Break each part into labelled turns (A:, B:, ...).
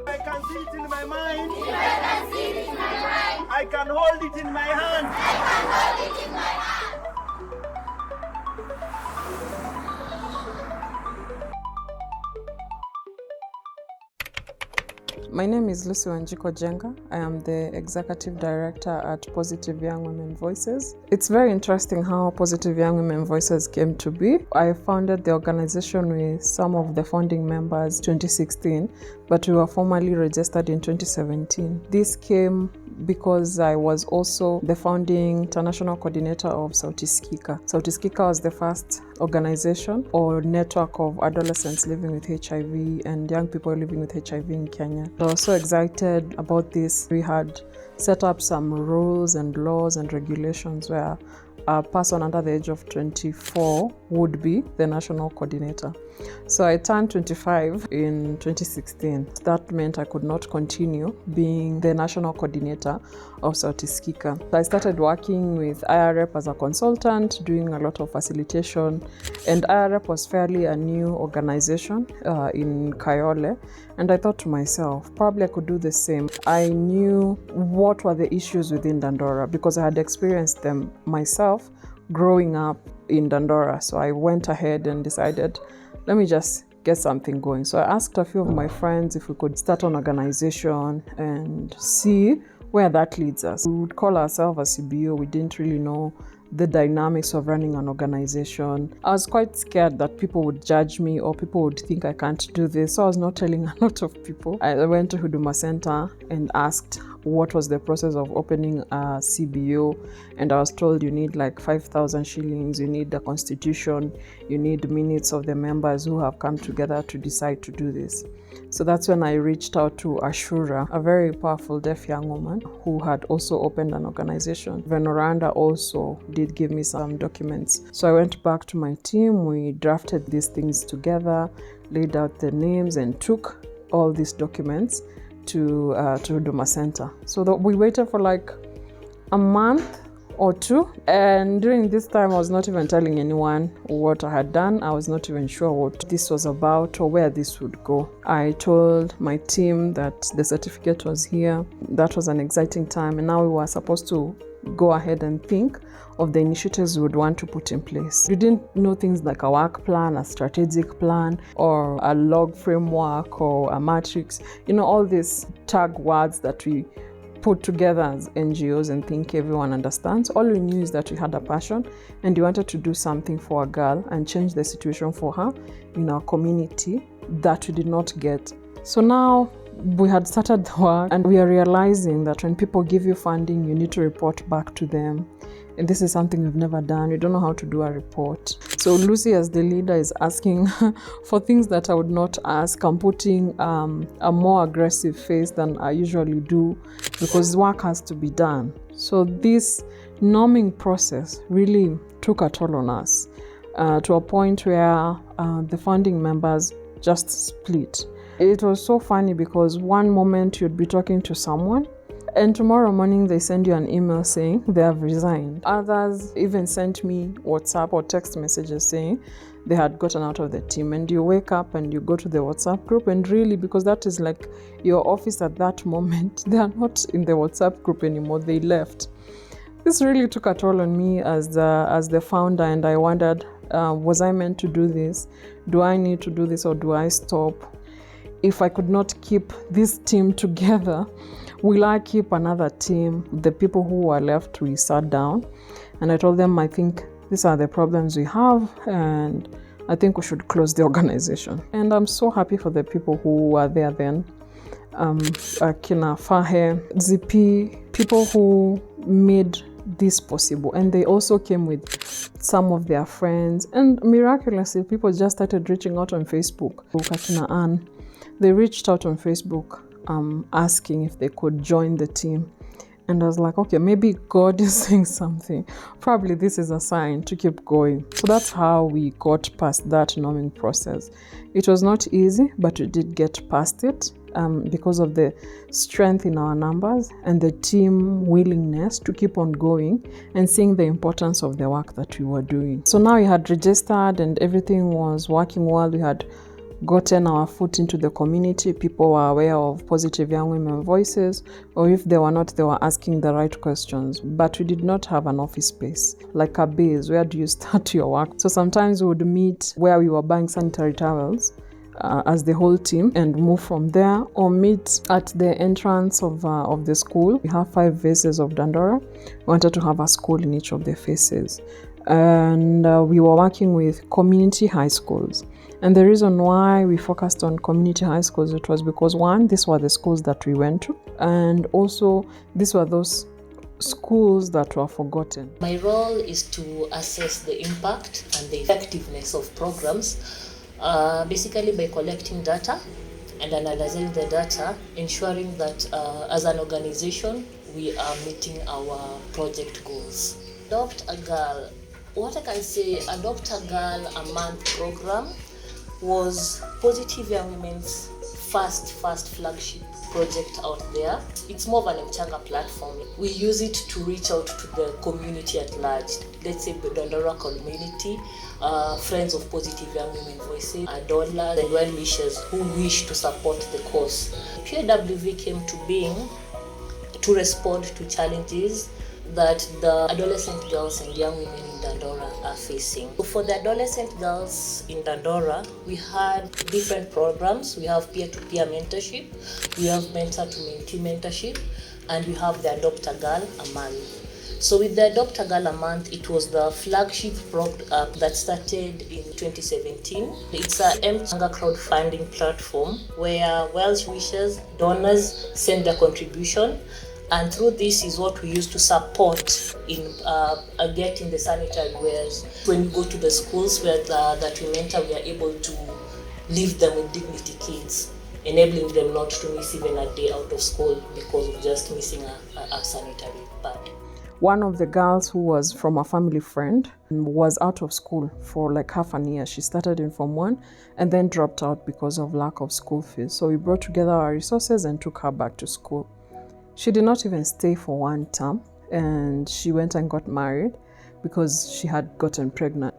A: I can see it in my mind. If I can see it in my mind. I can hold it in my hand. I can hold it in my hand.
B: My name is Lucy Wanjiko Jenga. I am the Executive Director at Positive Young Women Voices. It's very interesting how Positive Young Women Voices came to be. I founded the organization with some of the founding members in 2016, but we were formally registered in 2017. This came because I was also the founding international coordinator of Sauti Sikika. Sauti Sikika was the first organization or network of adolescents living with HIV and young people living with HIV in Kenya. I was so excited about this. We had set up some rules and laws and regulations where a person under the age of 24 would be the national coordinator. So I turned 25 in 2016. That meant I could not continue being the national coordinator of Sauti Sikika. So I started working with IREP as a consultant, doing a lot of facilitation. And IREP was fairly a new organization in Kayole. And I thought to myself, probably I could do the same. I knew what were the issues within Dandora because I had experienced them myself growing up in Dandora. So I went ahead and decided, let me just get something going. So I asked a few of my friends if we could start an organization and see where that leads us. We would call ourselves a CBO. We didn't really know the dynamics of running an organization. I was quite scared that people would judge me or people would think I can't do this. So I was not telling a lot of people. I went to Huduma Center and asked what was the process of opening a CBO, and I was told you need like 5,000 shillings, you need the constitution, you need minutes of the members who have come together to decide to do this. So that's when I reached out to Ashura, a very powerful deaf young woman who had also opened an organization. Venoranda also did give me some documents. So I went back to my team, we drafted these things together, laid out the names and took all these documents to Huduma Center. So we waited for like a month or two, and during this time I was not even telling anyone what I had done. I was not even sure what this was about or where this would go. I told my team that the certificate was here. That was an exciting time, and now we were supposed to go ahead and think of the initiatives we would want to put in place. We didn't know things like a work plan, a strategic plan, or a log framework or a matrix. You know, all these tag words that we put together as NGOs and think everyone understands. All we knew is that we had a passion and we wanted to do something for a girl and change the situation for her in our community that we did not get. So now we had started the work and we are realizing that when people give you funding, you need to report back to them. And this is something we've never done. We don't know how to do a report. So Lucy, as the leader, is asking for things that I would not ask. I'm putting a more aggressive face than I usually do because work has to be done. So this norming process really took a toll on us to a point where the founding members just split. It was so funny because one moment you'd be talking to someone and tomorrow morning they send you an email saying they have resigned. Others even sent me WhatsApp or text messages saying they had gotten out of the team. And you wake up and you go to the WhatsApp group, and really, because that is like your office at that moment, they are not in the WhatsApp group anymore. They left. This really took a toll on me as the founder, and I wondered, was I meant to do this? Do I need to do this or do I stop? If I could not keep this team together, will I keep another team? The people who were left, we sat down and I told them, I think these are the problems we have and I think we should close the organization. And I'm so happy for the people who were there then. Kina Fahe, ZP, people who made this possible. And they also came with some of their friends. And miraculously, people just started reaching out on Facebook. Kina Ann, they reached out on Facebook asking if they could join the team. And I was like, okay, maybe God is saying something. Probably this is a sign to keep going. So that's how we got past that norming process. It was not easy, but we did get past it because of the strength in our numbers and the team willingness to keep on going and seeing the importance of the work that we were doing. So now we had registered and everything was working well. We had gotten our foot into the community, people were aware of Positive Young Women Voices, or if they were not, they were asking the right questions. But we did not have an office space, like a base. Where do you start your work? So sometimes we would meet where we were buying sanitary towels as the whole team and move from there, or meet at the entrance of the school. We have 5 faces of Dandora. We wanted to have a school in each of the faces. And we were working with community high schools. And the reason why we focused on community high schools, it was because, one, these were the schools that we went to, and also these were those schools that were forgotten.
C: My role is to assess the impact and the effectiveness of programs, basically by collecting data and analyzing the data, ensuring that as an organization we are meeting our project goals. Adopt a Girl. What I can say, Adopt a Girl a Month program was Positive Young Women's first flagship project out there. It's more of an mchanga platform. We use it to reach out to the community at large. Let's say the Dandora community, friends of Positive Young Women Voices, donors and well-wishers who wish to support the cause. PYWV came to being to respond to challenges that the adolescent girls and young women in Dandora are facing. For the adolescent girls in Dandora, we had different programs. We have peer-to-peer mentorship, we have mentor-to-mentee mentorship, and we have the Adopt a Girl a Month. So with the Adopt a Girl a Month, it was the flagship program that started in 2017. It's a mchanga crowdfunding platform where well-wishers, donors send their contribution. And through this is what we use to support in getting the sanitary wares. When we go to the schools that we mentor, we are able to leave them with dignity kits, enabling them not to miss even a day out of school because of just missing a sanitary pad.
B: One of the girls who was from a family friend was out of school for like half an year. She started in Form 1 and then dropped out because of lack of school fees. So we brought together our resources and took her back to school. She did not even stay for 1 term, and she went and got married because she had gotten pregnant.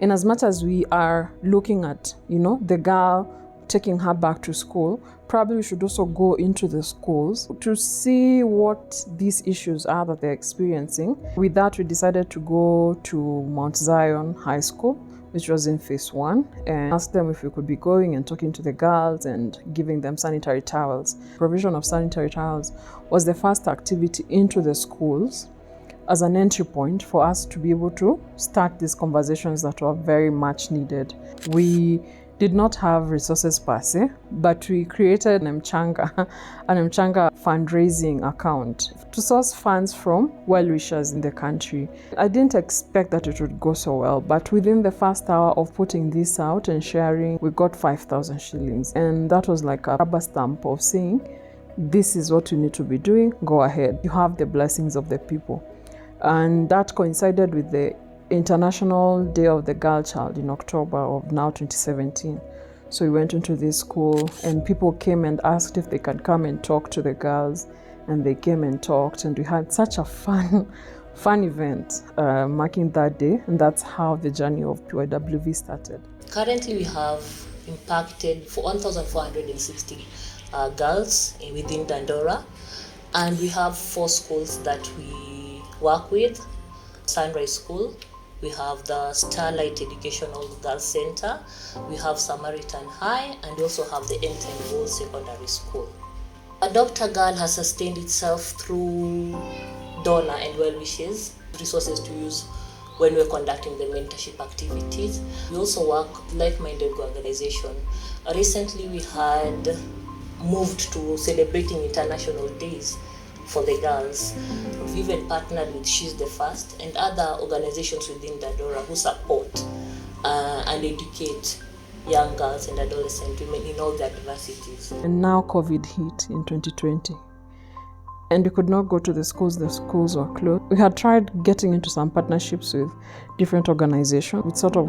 B: In as much as we are looking at, the girl taking her back to school, probably we should also go into the schools to see what these issues are that they're experiencing. With that, we decided to go to Mount Zion High School, which was in Phase 1, and asked them if we could be going and talking to the girls and giving them sanitary towels. Provision of sanitary towels was the first activity into the schools as an entry point for us to be able to start these conversations that were very much needed. We did not have resources per se, but we created an mchanga fundraising account to source funds from well-wishers in the country. I didn't expect that it would go so well, but within the first hour of putting this out and sharing, we got 5,000 shillings. And that was like a rubber stamp of saying, this is what you need to be doing, go ahead. You have the blessings of the people. And that coincided with the International Day of the Girl Child in October of now 2017. So we went into this school and people came and asked if they could come and talk to the girls, and they came and talked, and we had such a fun event marking that day, and that's how the journey of PYWV started.
C: Currently we have impacted for 1,460 girls within Dandora, and we have 4 schools that we work with. Sunrise School, we have the Starlight Educational Girls Center, we have Samaritan High, and we also have the Entenville Secondary School. Adopt a Girl has sustained itself through donor and well-wishes, resources to use when we're conducting the mentorship activities. We also work with like-minded organization. Recently we had moved to celebrating international days for the girls. We've even partnered with She's the First and other organizations within Dandora who support and educate young girls and adolescent women in all their diversities.
B: And now COVID hit in 2020. And we could not go to the schools were closed. We had tried getting into some partnerships with different organizations. We sort of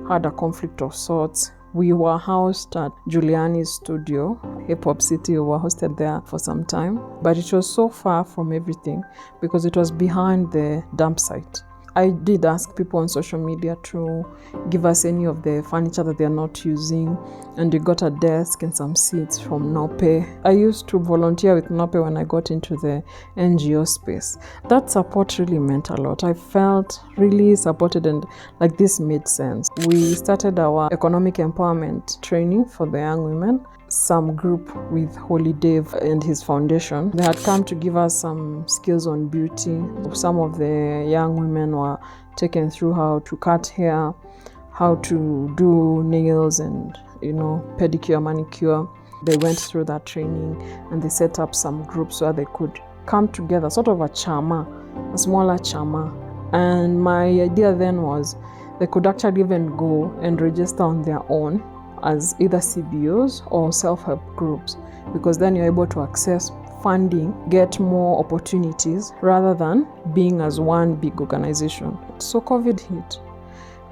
B: had a conflict of sorts. We were housed at Giuliani's studio, Hip Hop City. We were hosted there for some time, but it was so far from everything because it was behind the dump site. I did ask people on social media to give us any of the furniture that they're not using, and we got a desk and some seats from Nope. I used to volunteer with Nope when I got into the NGO space. That support really meant a lot. I felt really supported, and like this made sense. We started our economic empowerment training for the young women. Some group with Holy Dave and his foundation, they had come to give us some skills on beauty. Some of the young women were taken through how to cut hair, how to do nails and, pedicure, manicure. They went through that training and they set up some groups where they could come together, sort of a smaller chama. And my idea then was they could actually even go and register on their own as either CBOs or self-help groups, because then you're able to access funding, get more opportunities rather than being as one big organization. So COVID hit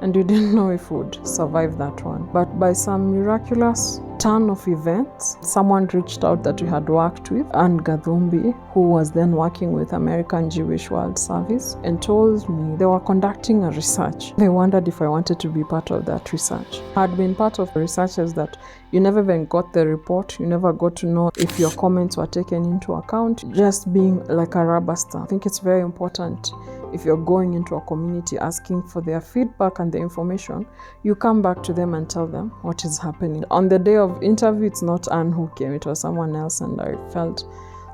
B: and we didn't know if we would survive that one. But by some miraculous turn of events, someone reached out that we had worked with, Anne Gadhumbi, who was then working with American Jewish World Service, and told me they were conducting a research. They wondered if I wanted to be part of that research. I had been part of researchers that you never even got the report, you never got to know if your comments were taken into account, just being like a rubber stamp. I think it's very important if you're going into a community asking for their feedback and the information, you come back to them and tell them what is happening. On the day of interview, it's not Anne who came, it was someone else, and I felt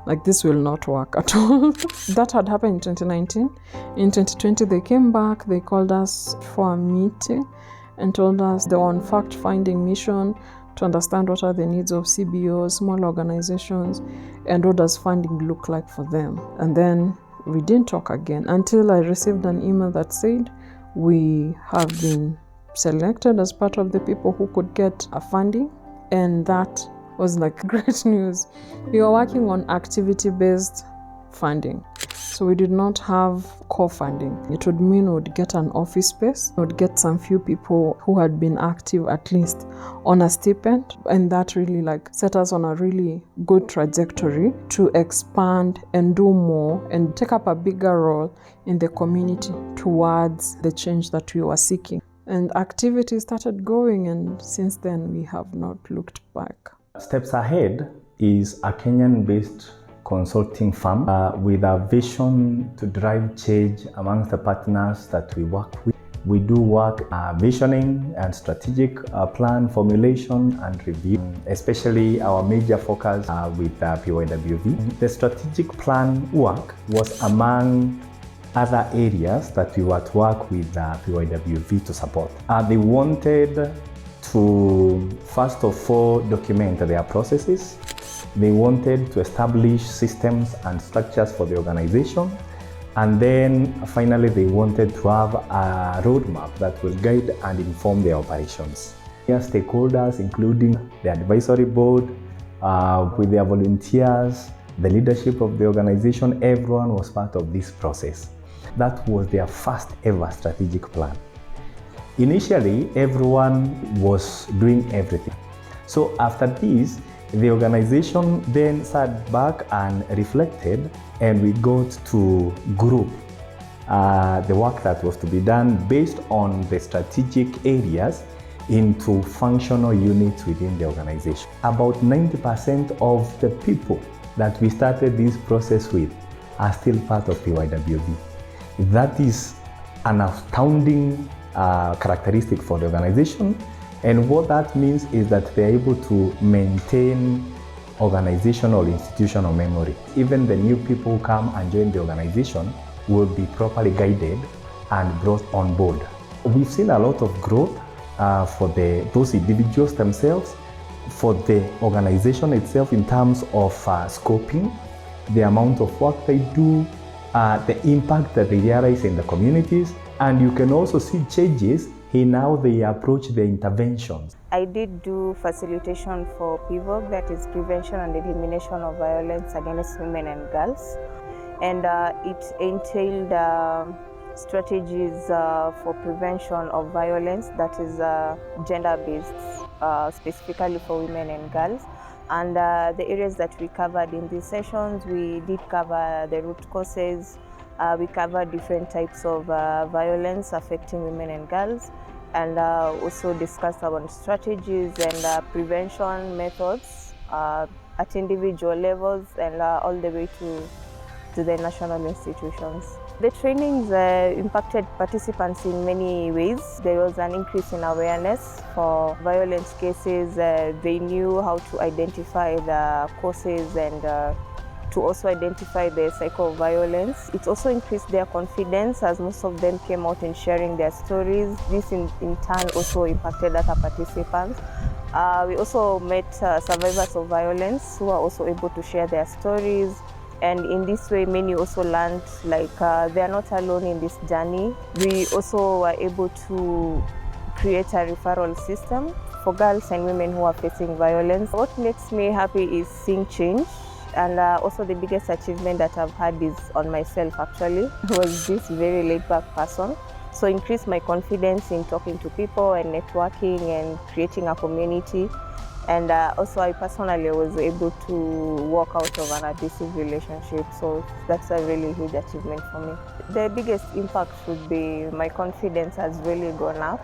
B: like this will not work at all. That had happened in 2019. In 2020, they came back, they called us for a meeting and told us they were on fact-finding mission to understand what are the needs of CBOs, small organizations, and what does funding look like for them. And then we didn't talk again until I received an email that said we have been selected as part of the people who could get a funding, and that was like great news. We were working on activity-based funding, so we did not have core funding. It would mean we would get an office space, we would get some few people who had been active at least on a stipend, and that really set us on a really good trajectory to expand and do more and take up a bigger role in the community towards the change that we were seeking. And activities started going, and since then we have not looked back.
D: Steps Ahead is a Kenyan-based consulting firm with a vision to drive change amongst the partners that we work with. We do work visioning and strategic plan formulation and review, especially our major focus with PYWV. The strategic plan work was among other areas that we were to work with PYWV to support. They wanted to, first of all, document their processes. They wanted to establish systems and structures for the organization. And then finally, they wanted to have a roadmap that will guide and inform their operations. Their stakeholders, including the advisory board, with their volunteers, the leadership of the organization, everyone was part of this process. That was their first ever strategic plan. Initially, everyone was doing everything. So after this, the organization then sat back and reflected, and we got to group the work that was to be done based on the strategic areas into functional units within the organization. About 90% of the people that we started this process with are still part of PYWV. That is an astounding characteristic for the organization, and what that means is that they're able to maintain organizational institutional memory. Even the new people who come and join the organization will be properly guided and brought on board. We've seen a lot of growth for those individuals themselves, for the organization itself in terms of scoping, the amount of work they do, the impact that they realize in the communities, and you can also see changes in how they approach the interventions.
E: I did do facilitation for PYWV, that is Prevention and Elimination of Violence Against Women and Girls, and it entailed strategies for prevention of violence that is gender-based, specifically for women and girls. And the areas that we covered in these sessions, we did cover the root causes, We cover different types of violence affecting women and girls, and also discuss about strategies and prevention methods at individual levels and all the way to the national institutions. The trainings impacted participants in many ways. There was an increase in awareness for violence cases. They knew how to identify the causes and to also identify the cycle of violence. It also increased their confidence as most of them came out and sharing their stories. This in turn also impacted other participants. We also met survivors of violence who are also able to share their stories. And in this way, many also learned like they are not alone in this journey. We also were able to create a referral system for girls and women who are facing violence. What makes me happy is seeing change. And also the biggest achievement that I've had is on myself actually. I was this very laid-back person. So increased my confidence in talking to people and networking and creating a community. And also I personally was able to walk out of an abusive relationship. So that's a really huge achievement for me. The biggest impact would be my confidence has really gone up.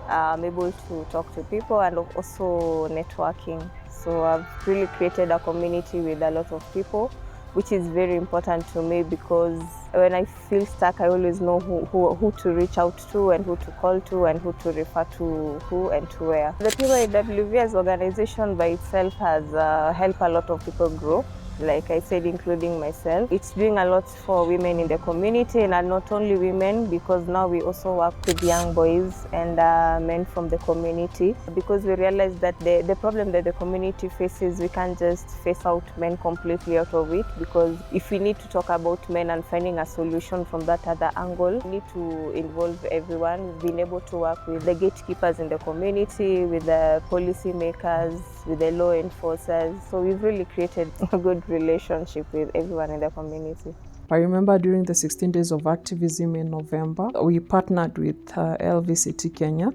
E: I'm able to talk to people and also networking. So I've really created a community with a lot of people, which is very important to me because when I feel stuck, I always know who to reach out to and who to call to and who to refer to who and to where. The PYWV as organization by itself has helped a lot of people grow. Like I said, including myself. It's doing a lot for women in the community and not only women, because now we also work with young boys and men from the community, because we realize that the problem that the community faces, we can't just face out men completely out of it, because if we need to talk about men and finding a solution from that other angle, we need to involve everyone. We've been able to work with the gatekeepers in the community, with the policy makers, with the law enforcers. So we've really created a good relationship with everyone in the community.
B: I remember during the 16 days of activism in November, we partnered with LVCT Kenya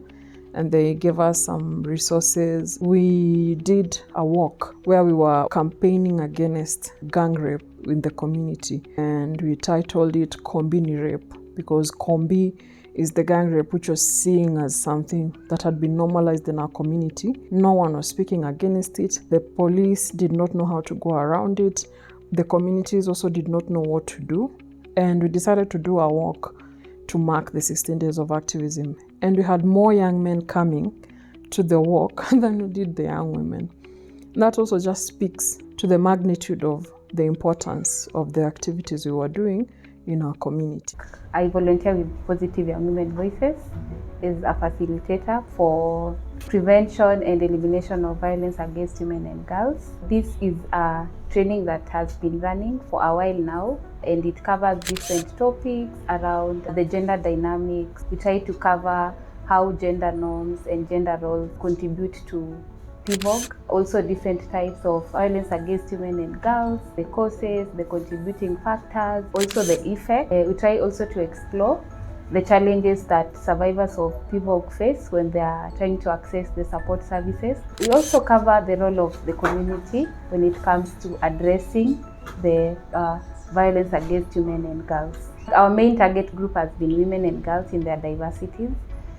B: and they gave us some resources. We did a walk where we were campaigning against gang rape in the community, and we titled it Kombini Rape, because Kombi is the gang rape which was seen as something that had been normalized in our community. No one was speaking against it. The police did not know how to go around it. The communities also did not know what to do. And we decided to do a walk to mark the 16 days of activism. And we had more young men coming to the walk than we did the young women. That also just speaks to the magnitude of the importance of the activities we were doing in our community.
F: I volunteer with Positive Young Women Voices as a facilitator for prevention and elimination of violence against women and girls. This is a training that has been running for a while now, and it covers different topics around the gender dynamics. We try to cover how gender norms and gender roles contribute to PYWV, also different types of violence against women and girls, the causes, the contributing factors, also the effect. We try also to explore the challenges that survivors of PYWV face when they are trying to access the support services. We also cover the role of the community when it comes to addressing the violence against women and girls. Our main target group has been women and girls in their diversities.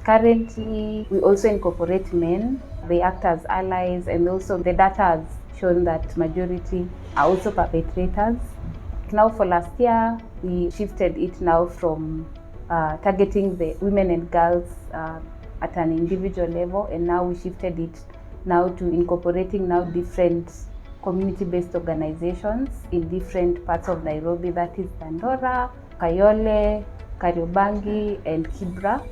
F: Currently, we also incorporate men. They act as allies, and also the data has shown that majority are also perpetrators. Now for last year, we shifted it now from targeting the women and girls at an individual level, and now we shifted it now to incorporating now different community-based organizations in different parts of Nairobi, that is Dandora, Kayole, Kariobangi, and Kibra.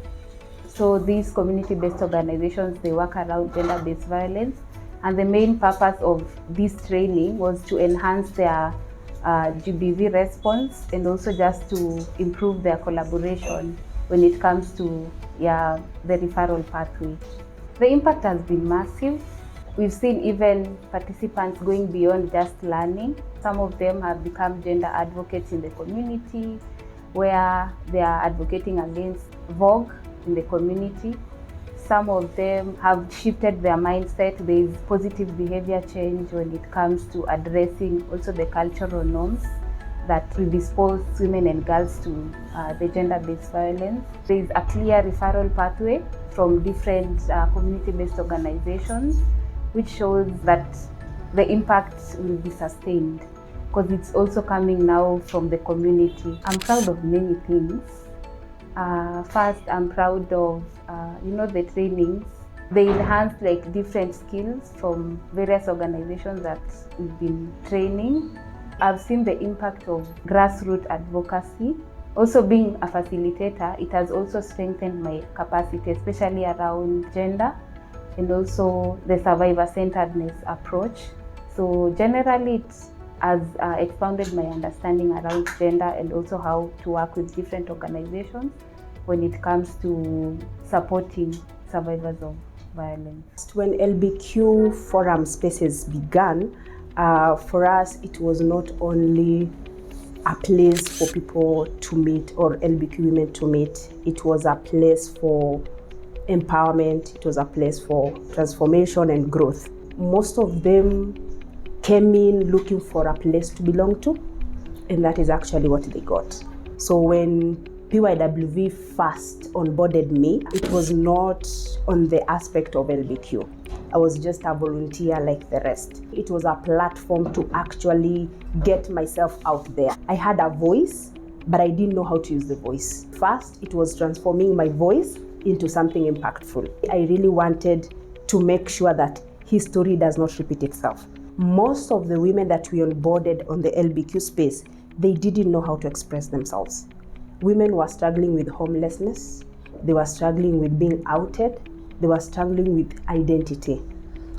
F: So these community-based organizations, they work around gender-based violence, and the main purpose of this training was to enhance their GBV response and also just to improve their collaboration when it comes to the referral pathway. The impact has been massive. We've seen even participants going beyond just learning. Some of them have become gender advocates in the community, where they are advocating against vogue in the community. Some of them have shifted their mindset. There is positive behavior change when it comes to addressing also the cultural norms that predispose women and girls to the gender-based violence. There is a clear referral pathway from different community-based organizations, which shows that the impact will be sustained because it's also coming now from the community. I'm proud of many things. First, I'm proud of the trainings. They enhance different skills from various organizations that we've been training. I've seen the impact of grassroots advocacy. Also, being a facilitator, it has also strengthened my capacity, especially around gender and also the survivor-centeredness approach. So generally, it has expanded my understanding around gender and also how to work with different organizations when it comes to supporting survivors of violence.
G: When LBQ forum spaces began, for us it was not only a place for people to meet or LBQ women to meet, it was a place for empowerment, it was a place for transformation and growth. Most of them came in looking for a place to belong to, and that is actually what they got. So when PYWV first onboarded me, it was not on the aspect of LBQ. I was just a volunteer like the rest. It was a platform to actually get myself out there. I had a voice, but I didn't know how to use the voice. First, it was transforming my voice into something impactful. I really wanted to make sure that history does not repeat itself. Most of the women that we onboarded on the LBQ space, they didn't know how to express themselves. Women were struggling with homelessness, they were struggling with being outed, they were struggling with identity.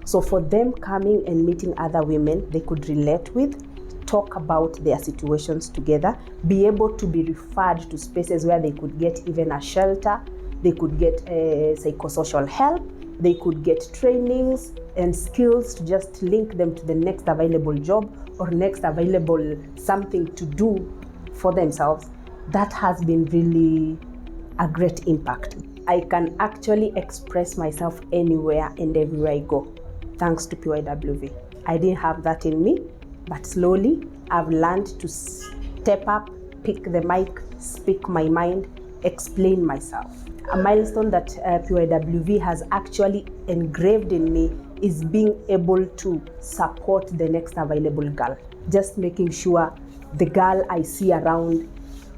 G: So for them coming and meeting other women they could relate with, talk about their situations together, be able to be referred to spaces where they could get even a shelter, they could get psychosocial help, they could get trainings and skills to just link them to the next available job or next available something to do for themselves. That has been really a great impact. I can actually express myself anywhere and everywhere I go, thanks to PYWV. I didn't have that in me, but slowly I've learned to step up, pick the mic, speak my mind, explain myself. A milestone that PYWV has actually engraved in me is being able to support the next available girl. Just making sure the girl I see around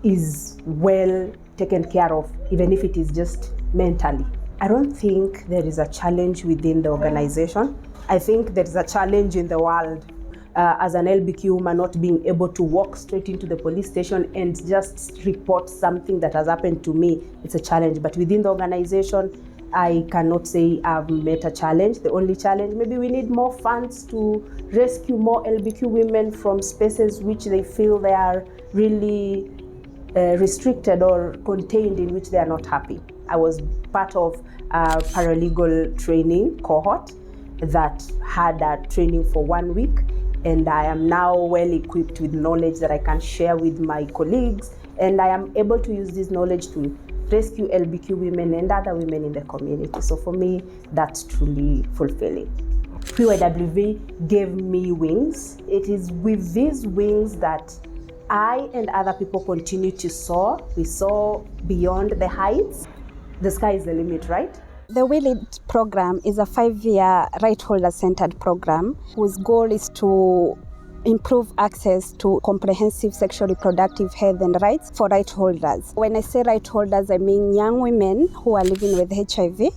G: is well taken care of, even if it is just mentally. I don't think there is a challenge within the organization. I think there is a challenge in the world. As an LBQ woman, not being able to walk straight into the police station and just report something that has happened to me, it's a challenge. But within the organization, I cannot say I've met a challenge. The only challenge, maybe we need more funds to rescue more LBQ women from spaces which they feel they are really restricted or contained, in which they are not happy. I was part of a paralegal training cohort that had a training for 1 week, and I am now well equipped with knowledge that I can share with my colleagues, and I am able to use this knowledge to rescue LBQ women and other women in the community. So for me, that's truly fulfilling. PYWV gave me wings. It is with these wings that I and other people continue to soar. We soar beyond the heights. The sky is the limit, right?
H: The WeLead program is a 5-year right holder-centered program whose goal is to improve access to comprehensive sexual reproductive health and rights for right holders. When I say right holders, I mean young women who are living with HIV,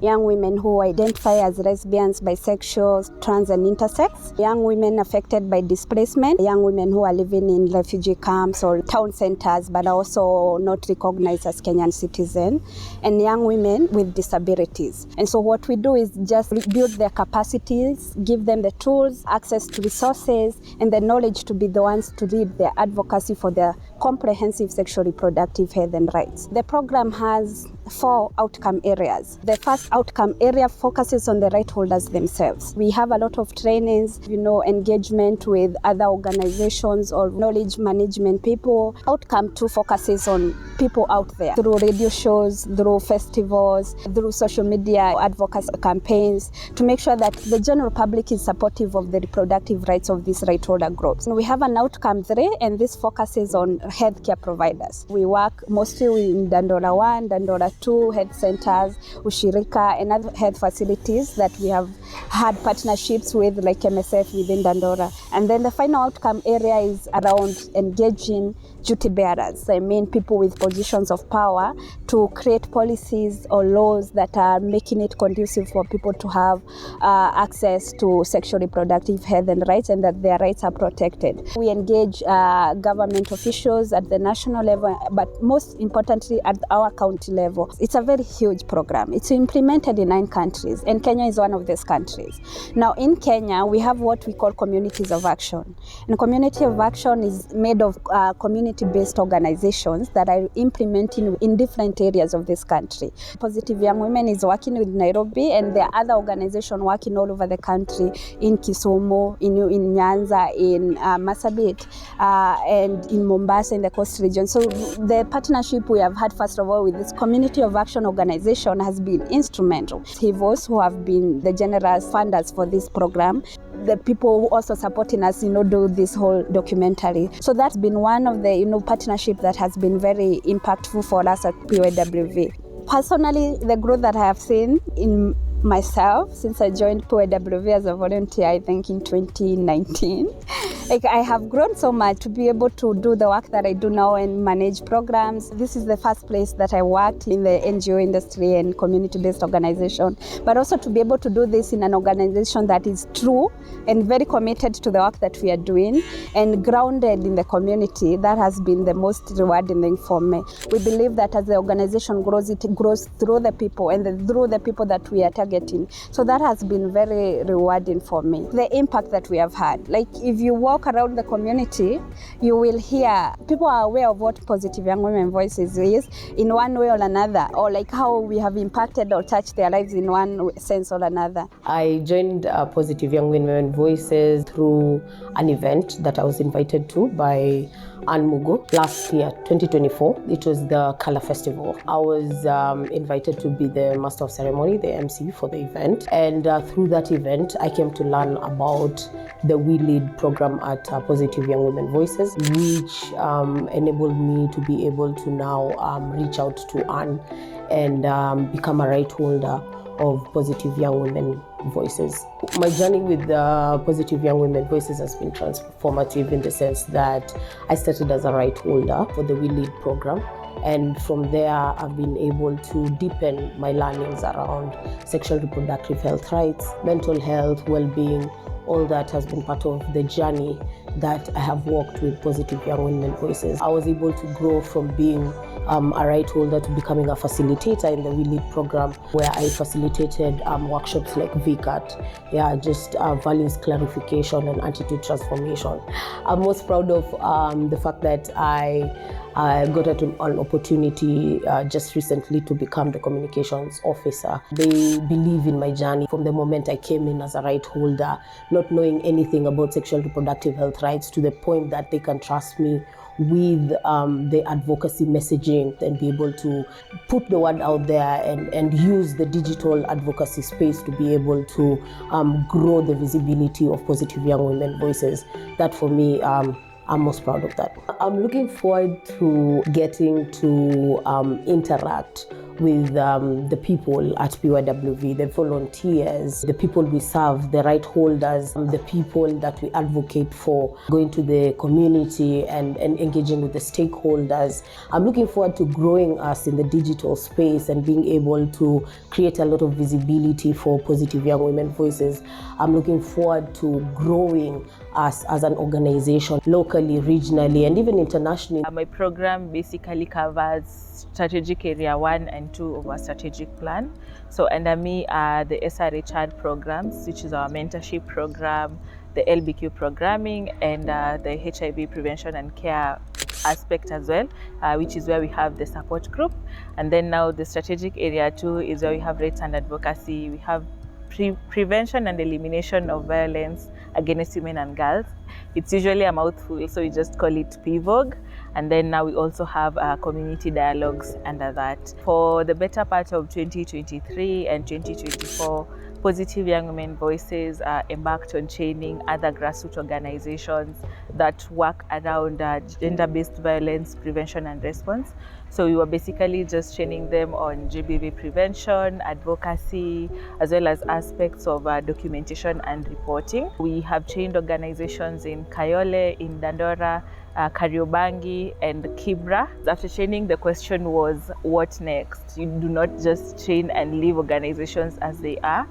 H: young women who identify as lesbians, bisexual, trans and intersex, young women affected by displacement, young women who are living in refugee camps or town centers but are also not recognized as Kenyan citizens, and young women with disabilities. And so what we do is just build their capacities, give them the tools, access to resources, and the knowledge to be the ones to lead their advocacy for their comprehensive sexual reproductive health and rights. The program has 4 outcome areas. The first outcome area focuses on the right holders themselves. We have a lot of trainings, engagement with other organizations or knowledge management people. Outcome 2 focuses on people out there through radio shows, through festivals, through social media advocacy campaigns to make sure that the general public is supportive of the reproductive rights of these right holder groups. And we have an outcome 3, and this focuses on healthcare providers. We work mostly in Dandora 1, Dandora 2, health centers, Ushirika, and other health facilities that we have had partnerships with, like MSF within Dandora. And then the final outcome area is around engaging duty bearers, people with positions of power, to create policies or laws that are making it conducive for people to have access to sexual reproductive health and rights, and that their rights are protected. We engage government officials at the national level, but most importantly at our county level. It's a very huge program. It's implemented in 9 countries, and Kenya is one of these countries. Now in Kenya, we have what we call communities of action. And community of action is made of community-based organizations that are implementing in different areas of this country. Positive Young Women is working with Nairobi, and there are other organizations working all over the country, in Kisumu, in Nyanza, in Marsabit, and in Mombasa, in the coast region. So the partnership we have had, first of all, with this community of action organization has been instrumental. HIVOS, who have been the generous funders for this program, the people who also supporting us, do this whole documentary. So that's been one of the, partnership that has been very impactful for us at PYWV. Personally, the growth that I have seen in myself since I joined PYWV as a volunteer, I think in 2019. I have grown so much to be able to do the work that I do now and manage programs. This is the first place that I worked in the NGO industry and community-based organization, but also to be able to do this in an organization that is true and very committed to the work that we are doing and grounded in the community. That has been the most rewarding thing for me. We believe that as the organization grows, it grows through the people and through the people that we are targeting. So that has been very rewarding for me. The impact that we have had, like if you walk around the community, you will hear people are aware of what Positive Young Women Voices is in one way or another, or like how we have impacted or touched their lives in one sense or another.
I: I joined Positive Young Women Voices through an event that I was invited to by Ann Mugo last year, 2024. It was the Color Festival. I was invited to be the Master of Ceremony, the MC for the event. And through that event, I came to learn about the We Lead program at Positive Young Women Voices, which enabled me to be able to now reach out to Ann and become a right holder of Positive Young Women Voices. My journey with Positive Young Women Voices has been transformative in the sense that I started as a right holder for the We Lead program. And from there, I've been able to deepen my learnings around sexual reproductive health rights, mental health, well-being. All that has been part of the journey that I have walked with Positive Young Women Voices. I was able to grow from being a right holder to becoming a facilitator in the We Lead program, where I facilitated workshops like VCAT, just values clarification and attitude transformation. I'm most proud of the fact that I got an opportunity just recently to become the communications officer. They believe in my journey from the moment I came in as a right holder, not knowing anything about sexual reproductive health rights, to the point that they can trust me with the advocacy messaging and be able to put the word out there and use the digital advocacy space to be able to grow the visibility of Positive Young Women Voices. That for me, I'm most proud of that. I'm looking forward to getting to interact with the people at PYWV, the volunteers, the people we serve, the right holders, the people that we advocate for, going to the community and engaging with the stakeholders. I'm looking forward to growing us in the digital space and being able to create a lot of visibility for Positive Young Women Voices. I'm looking forward to growing us as an organization, locally, regionally, and even internationally.
J: My program basically covers strategic area 1 and 2 of our strategic plan. So under me are the SRHR programs, which is our mentorship program, the LBQ programming, and the HIV prevention and care aspect as well, which is where we have the support group. And then now the strategic area 2 is where we have rights and advocacy. We have prevention and elimination of violence against women and girls. It's usually a mouthful, so we just call it PYWV. And then now we also have community dialogues under that. For the better part of 2023 and 2024, Positive Young Women Voices embarked on training other grassroots organizations that work around gender-based violence prevention and response. So we were basically just training them on GBV prevention, advocacy, as well as aspects of documentation and reporting. We have trained organizations in Kayole, in Dandora, Kariobangi and Kibra. After training, the question was, what next? You do not just train and leave organizations as they are.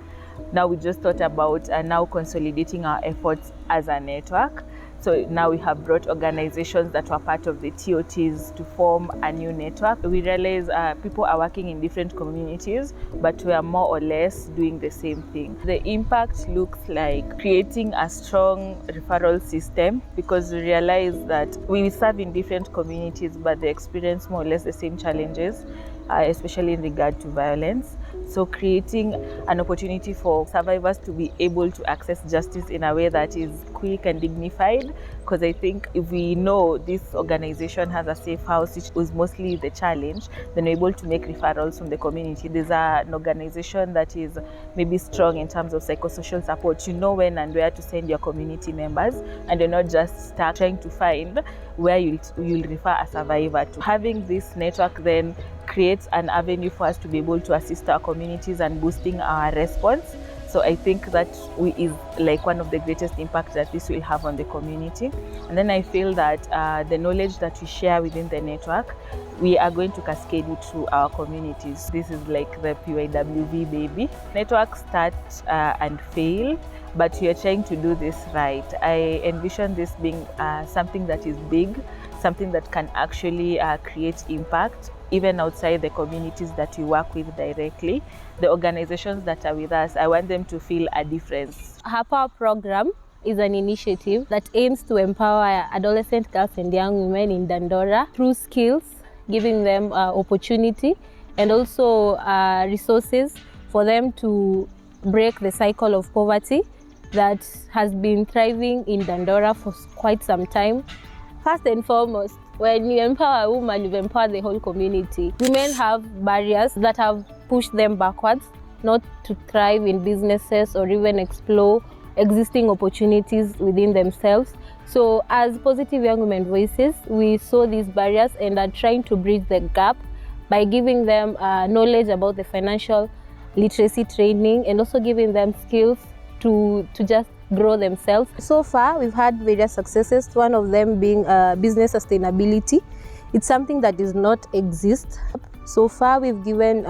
J: Now we just thought about now consolidating our efforts as a network. So now we have brought organizations that were part of the TOTs to form a new network. We realize people are working in different communities, but we are more or less doing the same thing. The impact looks like creating a strong referral system, because we realize that we serve in different communities, but they experience more or less the same challenges, especially in regard to violence. So creating an opportunity for survivors to be able to access justice in a way that is quick and dignified, because I think if we know this organization has a safe house, which was mostly the challenge, then we're able to make referrals from the community. There's an organization that is maybe strong in terms of psychosocial support. You know when and where to send your community members, and you're not just stuck trying to find where you'll refer a survivor to. Having this network then creates an avenue for us to be able to assist our communities and boosting our response. So I think that is like one of the greatest impacts that this will have on the community. And then I feel that the knowledge that we share within the network, we are going to cascade it to our communities. This is like the PYWV baby. Networks start and fail, but we are trying to do this right. I envision this being something that is big, something that can actually create impact even outside the communities that we work with directly. The organizations that are with us, I want them to feel a difference.
K: Her Power program is an initiative that aims to empower adolescent girls and young women in Dandora through skills, giving them opportunity and also resources for them to break the cycle of poverty that has been thriving in Dandora for quite some time. First and foremost, when you empower a woman, you empower the whole community. Women have barriers that have pushed them backwards, not to thrive in businesses or even explore existing opportunities within themselves. So as Positive Young Women Voices, we saw these barriers and are trying to bridge the gap by giving them knowledge about the financial literacy training and also giving them skills to just grow themselves. So far, we've had various successes, one of them being business sustainability. It's something that does not exist. So far, we've given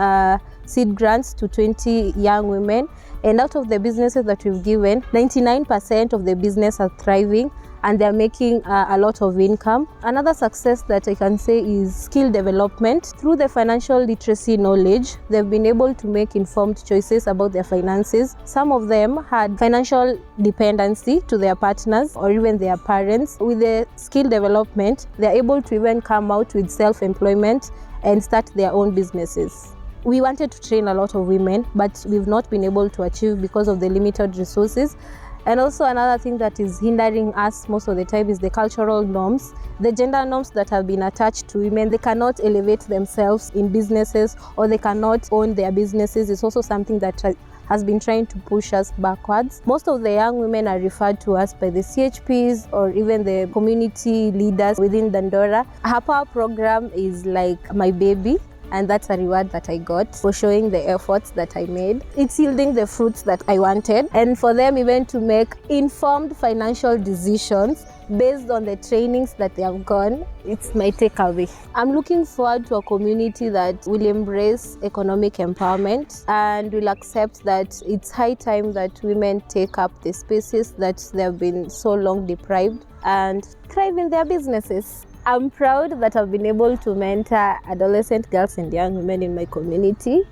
K: seed grants to 20 young women, and out of the businesses that we've given, 99% of the business are thriving and they're making a lot of income. Another success that I can say is skill development. Through the financial literacy knowledge, they've been able to make informed choices about their finances. Some of them had financial dependency to their partners or even their parents. With the skill development, they're able to even come out with self-employment and start their own businesses. We wanted to train a lot of women, but we've not been able to achieve because of the limited resources. And also another thing that is hindering us most of the time is the cultural norms, the gender norms that have been attached to women. They cannot elevate themselves in businesses or they cannot own their businesses. It's also something that has been trying to push us backwards. Most of the young women are referred to us by the CHPs or even the community leaders within Dandora. Her Power program is like my baby. And that's a reward that I got for showing the efforts that I made. It's yielding the fruits that I wanted, and for them even to make informed financial decisions based on the trainings that they have gone. It's my takeaway. I'm looking forward to a community that will embrace economic empowerment and will accept that it's high time that women take up the spaces that they have been so long deprived and thrive in their businesses. I'm proud that I've been able to mentor adolescent girls and young women in my community,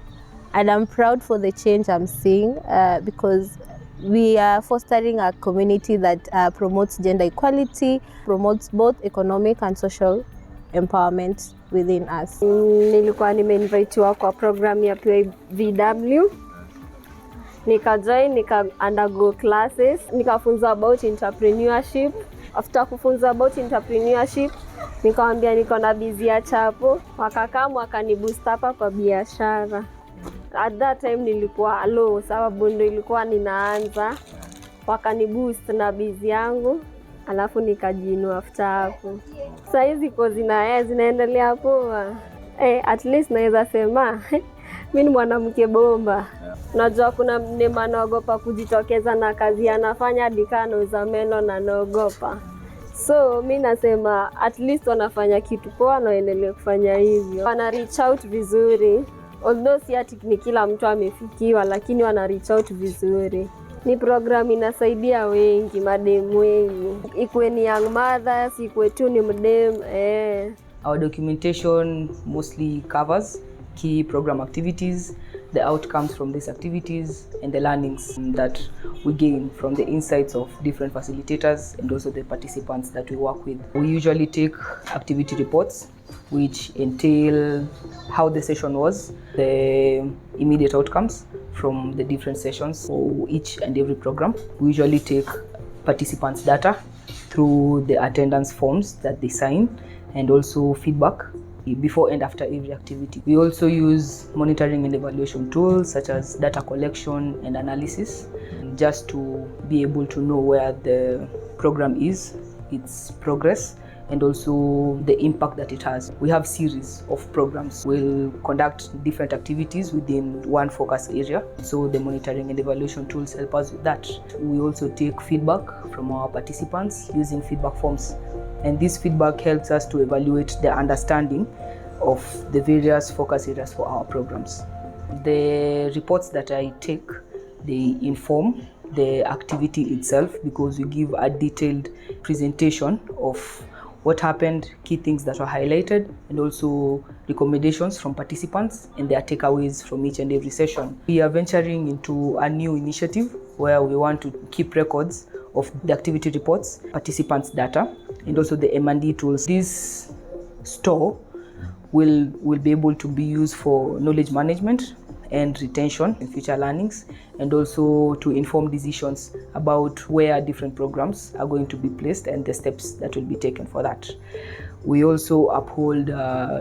K: and I'm proud for the change I'm seeing because we are fostering a community that promotes gender equality, promotes both economic and social empowerment within us.
L: Nilikuwa nimeinvitiwa kwa program ya PYWV. Nikajoin, nika undergo classes, nikafunza about entrepreneurship. After kufunza about entrepreneurship, nikamwambia niko na busy ya chapo, wakakaa wakaniboost hapa kwa biashara. At that time nilikuwa low sababu ndio ilikuwa ninaanza, wakaniboost na busy yangu, alafu nikajiinua after hapo. Sasa hizi kozi zinaendelea poa. At least naweza sema mimi ni mwanamke bomba. Unajua kuna mnema anaogopa kujitokeza na kazi anafanya dikano za meno na naogopa. So mimi nasema at least wanafanya kitu poa na waendelee kufanya hivyo. Wana reach out vizuri. Although si ati ni kila mtu amefikiwa, lakini wana reach out vizuri. Ni program inasaidia wengi, mademu wengi. Ikuwe ni young mothers, ikuwe tu ni mdem.
M: Our documentation mostly covers key program activities, the outcomes from these activities, and the learnings that we gain from the insights of different facilitators and also the participants that we work with. We usually take activity reports which entail how the session was, the immediate outcomes from the different sessions for each and every program. We usually take participants' data through the attendance forms that they sign and also feedback before and after every activity. We also use monitoring and evaluation tools such as data collection and analysis, just to be able to know where the program is, its progress, and also the impact that it has. We have series of programs. We'll conduct different activities within one focus area, so the monitoring and evaluation tools help us with that. We also take feedback from our participants using feedback forms, and this feedback helps us to evaluate the understanding of the various focus areas for our programs. The reports that I take, they inform the activity itself because we give a detailed presentation of what happened, key things that were highlighted, and also recommendations from participants and their takeaways from each and every session. We are venturing into a new initiative where we want to keep records of the activity reports, participants' data, and also the M&D tools. This store will be able to be used for knowledge management and retention in future learnings, and also to inform decisions about where different programs are going to be placed and the steps that will be taken for that. We also uphold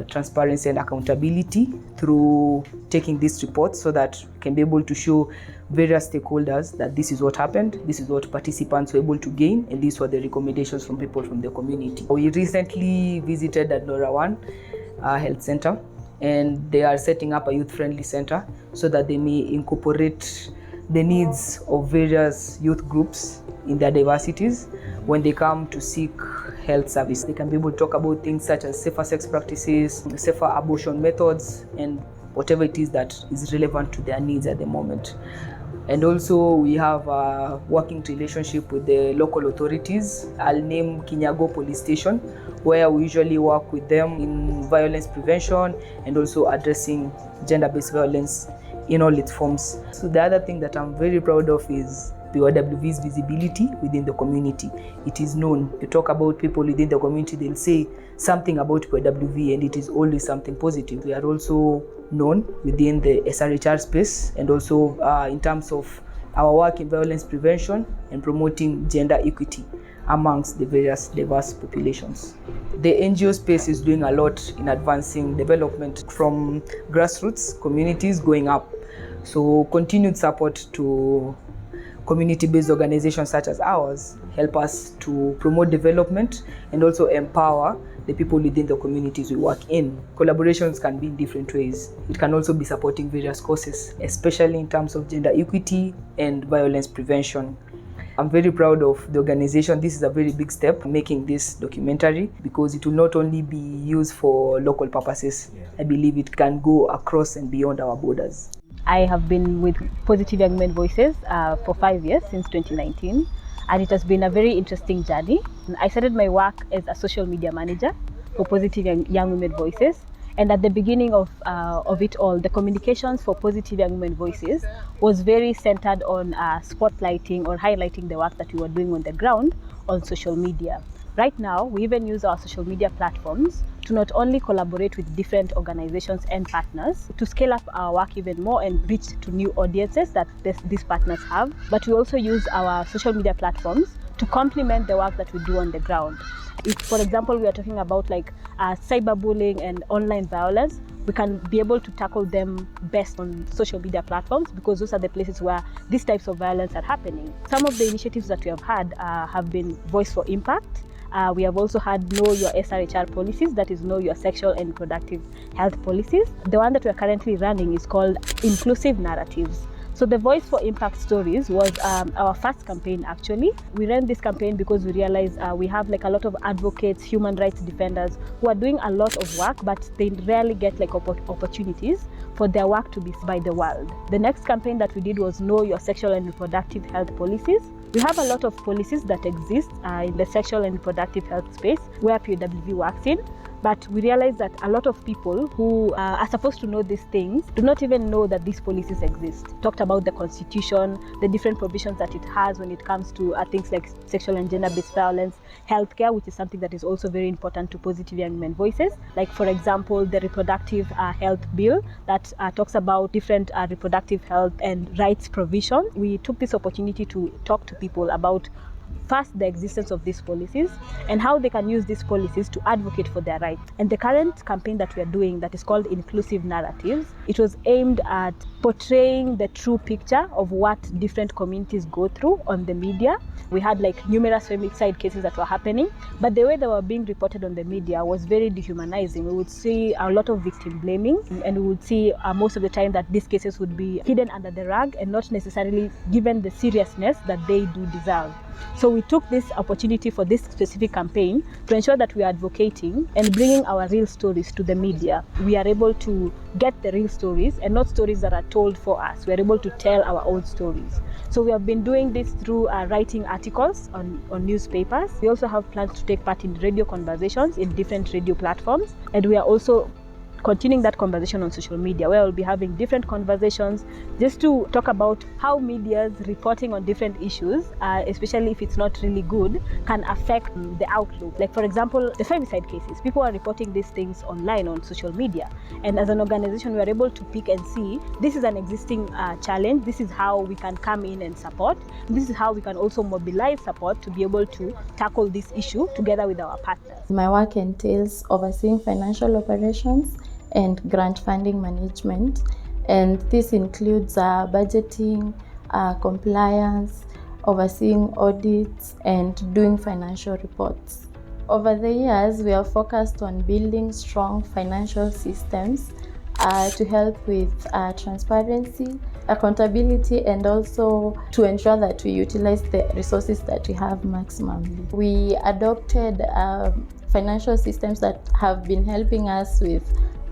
M: transparency and accountability through taking these reports so that we can be able to show various stakeholders that this is what happened, this is what participants were able to gain, and these were the recommendations from people from the community. We recently visited Dandora 1 Health Center, and they are setting up a youth-friendly center so that they may incorporate the needs of various youth groups in their diversities when they come to seek health service. They can be able to talk about things such as safer sex practices, safer abortion methods, and whatever it is that is relevant to their needs at the moment. And also we have a working relationship with the local authorities. I'll name Kinyago Police Station, where we usually work with them in violence prevention and also addressing gender-based violence in all its forms. So the other thing that I'm very proud of is PYWV's visibility within the community. It is known. You talk about people within the community, they'll say something about PYWV, and it is always something positive. We are also known within the SRHR space, and also in terms of our work in violence prevention and promoting gender equity amongst the various diverse populations. The NGO space is doing a lot in advancing development from grassroots communities going up. So continued support to community-based organizations such as ours help us to promote development and also empower the people within the communities we work in. Collaborations can be in different ways. It can also be supporting various causes, especially in terms of gender equity and violence prevention. I'm very proud of the organization. This is a very big step, making this documentary, because it will not only be used for local purposes. I believe it can go across and beyond our borders.
J: I have been with Positive Young Women Voices for 5 years, since 2019, and it has been a very interesting journey. I started my work as a social media manager for Positive Young Women Voices, and at the beginning of it all, the communications for Positive Young Women Voices was very centered on spotlighting or highlighting the work that we were doing on the ground on social media.
N: Right now, we even use our social media platforms to not only collaborate with different organizations and partners to scale up our work even more and reach to new audiences that these partners have, but we also use our social media platforms to complement the work that we do on the ground. If, for example, we are talking about like cyberbullying and online violence, we can be able to tackle them best on social media platforms because those are the places where these types of violence are happening. Some of the initiatives that we have had have been Voice for Impact. We have also had Know Your SRHR policies, that is Know Your Sexual and Reproductive Health policies. The one that we are currently running is called Inclusive Narratives. So the Voice for Impact Stories was our first campaign actually. We ran this campaign because we realized we have like a lot of advocates, human rights defenders who are doing a lot of work, but they rarely get like opportunities for their work to be seen by the world. The next campaign that we did was Know Your Sexual and Reproductive Health policies. We have a lot of policies that exist in the sexual and reproductive health space where PYWV works in. But we realize that a lot of people who are supposed to know these things do not even know that these policies exist. Talked about the Constitution, the different provisions that it has when it comes to things like sexual and gender-based violence, healthcare, which is something that is also very important to Positive Young Women Voices. Like, for example, the Reproductive Health Bill that talks about different reproductive health and rights provision. We took this opportunity to talk to people about first, the existence of these policies and how they can use these policies to advocate for their rights. And the current campaign that we are doing that is called Inclusive Narratives, it was aimed at portraying the true picture of what different communities go through on the media. We had like numerous femicide cases that were happening, but the way they were being reported on the media was very dehumanizing. We would see a lot of victim blaming, and we would see most of the time that these cases would be hidden under the rug and not necessarily given the seriousness that they do deserve. So we took this opportunity for this specific campaign to ensure that we are advocating and bringing our real stories to the media. We are able to get the real stories and not stories that are told for us. We are able to tell our own stories. So we have been doing this through writing articles on newspapers. We also have plans to take part in radio conversations in different radio platforms, and we are also continuing that conversation on social media, where we'll be having different conversations just to talk about how media's reporting on different issues, especially if it's not really good, can affect the outlook. Like, for example, the femicide cases. People are reporting these things online on social media. And as an organization, we are able to pick and see this is an existing challenge. This is how we can come in and support. This is how we can also mobilize support to be able to tackle this issue together with our partners.
O: My work entails overseeing financial operations and grant funding management, and this includes budgeting, compliance, overseeing audits, and doing financial reports. Over the years, we have focused on building strong financial systems to help with transparency, accountability, and also to ensure that we utilize the resources that we have maximally. We adopted financial systems that have been helping us with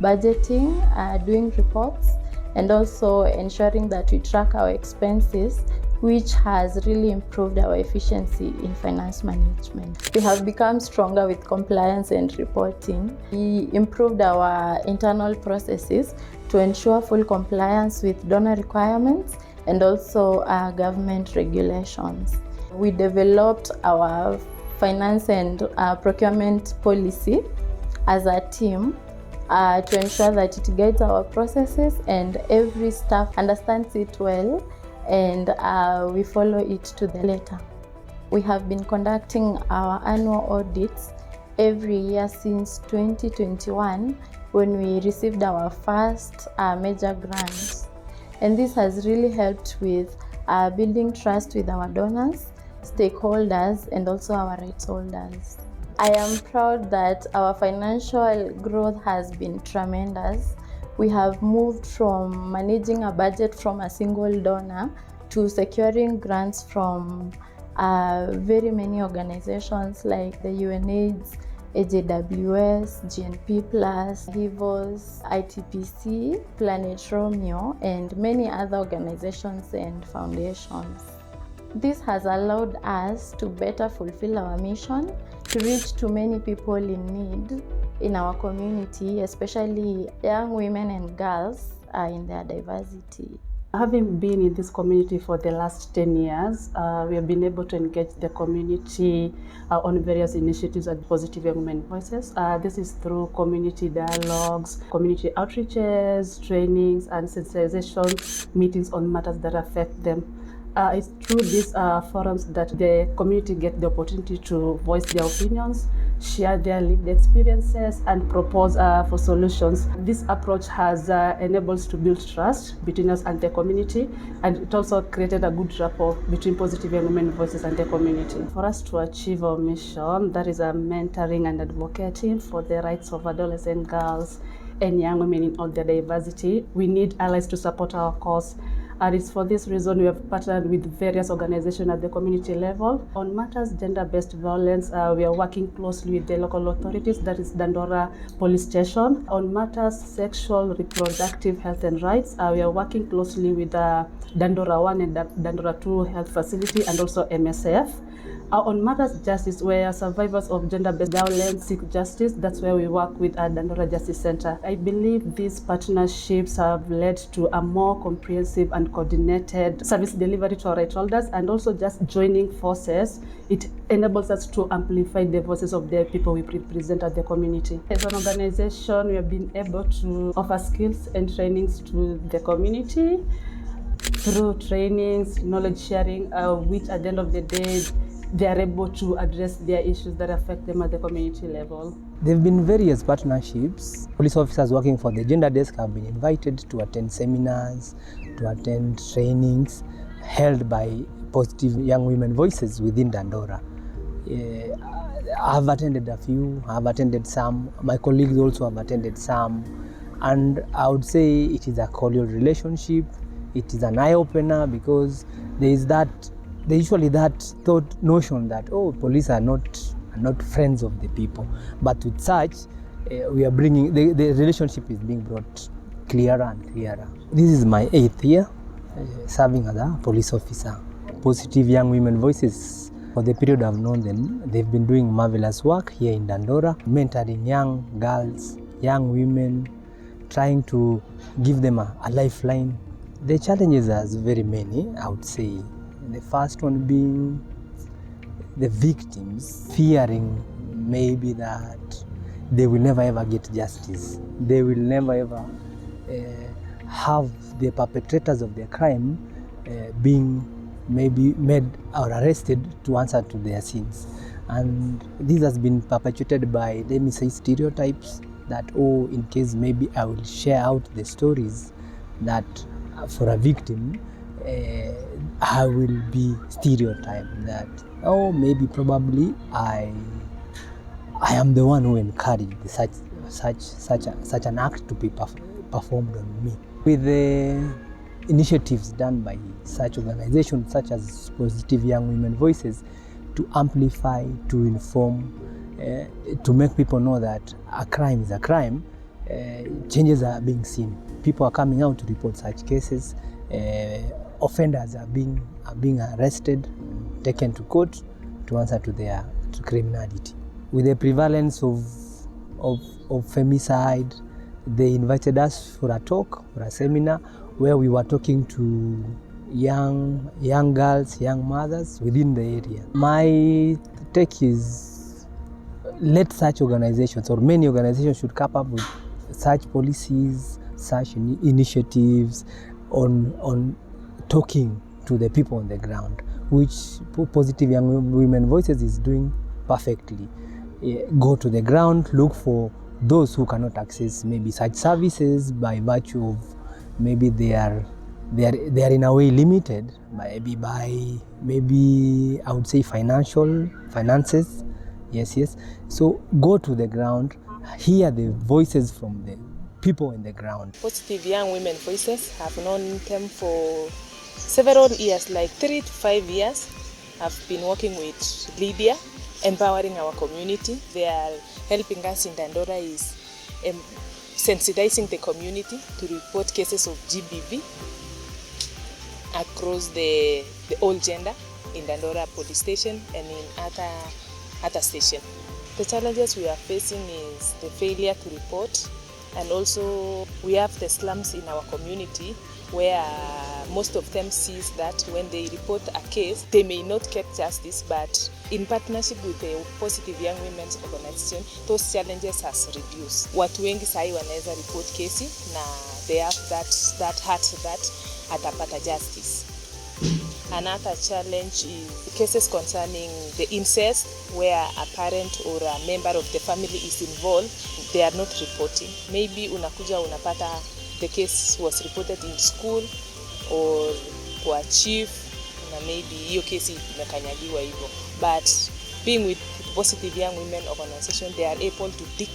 O: budgeting, doing reports, and also ensuring that we track our expenses, which has really improved our efficiency in finance management. We have become stronger with compliance and reporting. We improved our internal processes to ensure full compliance with donor requirements and also government regulations. We developed our finance and procurement policy as a team to ensure that it guides our processes and every staff understands it well, and we follow it to the letter. We have been conducting our annual audits every year since 2021, when we received our first major grant. And this has really helped with building trust with our donors, stakeholders, and also our rights holders. I am proud that our financial growth has been tremendous. We have moved from managing a budget from a single donor to securing grants from very many organizations like the UNAIDS, AJWS, GNP+, HIVOS, ITPC, Planet Romeo, and many other organizations and foundations. This has allowed us to better fulfill our mission to reach to many people in need in our community, especially young women and girls in their diversity.
P: Having been in this community for the last 10 years, we have been able to engage the community on various initiatives at Positive Young Women Voices. This is through community dialogues, community outreaches, trainings, and sensitization meetings on matters that affect them. It's through these forums that the community get the opportunity to voice their opinions, share their lived experiences, and propose for solutions. This approach has enabled us to build trust between us and the community, and it also created a good rapport between Positive Young Women Voices and the community. For us to achieve our mission, that is mentoring and advocating for the rights of adolescent girls and young women in all their diversity, we need allies to support our cause. And it's for this reason we have partnered with various organizations at the community level. On matters gender-based violence, we are working closely with the local authorities, that is Dandora Police Station. On matters sexual reproductive health and rights, we are working closely with Dandora 1 and Dandora 2 Health Facility and also MSF. On matters justice, where survivors of gender-based violence seek justice, that's where we work with Dandora Justice Center. I believe these partnerships have led to a more comprehensive and coordinated service delivery to our right holders, and also just joining forces, it enables us to amplify the voices of the people we represent at the community. As an organization, we have been able to offer skills and trainings to the community through trainings, knowledge sharing, which at the end of the day, they are able to address their issues that affect them at the community level.
Q: There have been various partnerships. Police officers working for the gender desk have been invited to attend seminars, to attend trainings held by Positive Young Women Voices within Dandora. I've attended a few, I've attended some, my colleagues also have attended some, and I would say it is a cordial relationship. It is an eye-opener because there's usually that thought notion that, oh, police are not friends of the people. But with such, we are bringing, the relationship is being brought clearer and clearer. This is my 8th year serving as a police officer. Positive Young Women Voices, for the period I've known them, they've been doing marvelous work here in Dandora, mentoring young girls, young women, trying to give them a lifeline. The challenges are very many, I would say. The first one being the victims fearing maybe that they will never ever get justice. They will never ever have the perpetrators of their crime being maybe made or arrested to answer to their sins. And this has been perpetuated by, let me say, stereotypes that, oh, in case maybe I will share out the stories that for a victim, I will be stereotyped that, oh, maybe probably I am the one who encouraged such an act to be performed on me. With the initiatives done by such organizations such as Positive Young Women Voices to amplify, to inform, to make people know that a crime is a crime, changes are being seen. People are coming out to report such cases. Offenders are being arrested, taken to court to answer to their criminality. With the prevalence of femicide, they invited us for a talk, for a seminar, where we were talking to young girls, young mothers within the area. My take is, let such organizations, or many organizations, should come up with such policies, such initiatives on talking to the people on the ground, which Positive Young Women Voices is doing perfectly. Go to the ground, look for those who cannot access maybe such services by virtue of maybe they are in a way limited, maybe I would say finances. Yes. So go to the ground, hear the voices from the people in the ground.
R: Positive Young Women Voices have known them for several years, like 3 to 5 years. I've been working with Lydia, empowering our community. They are helping us in Dandora is sensitizing the community to report cases of GBV across the all gender in Dandora Police Station and in other stations. The challenges we are facing is the failure to report, and also we have the slums in our community where most of them sees that when they report a case, they may not get justice, but in partnership with the Positive Young Women's Organization, those challenges has reduced. Watu wengi sahi wanaweza report kesi na they have that heart that atapata justice. Another challenge is cases concerning the incest, where a parent or a member of the family is involved, they are not reporting. Maybe unakuja unapata the case was reported in school or kwa chief, na maybe hiyo kesi imekanyagiwa hivyo. But being with Positive Young Women Organization, they are able to dig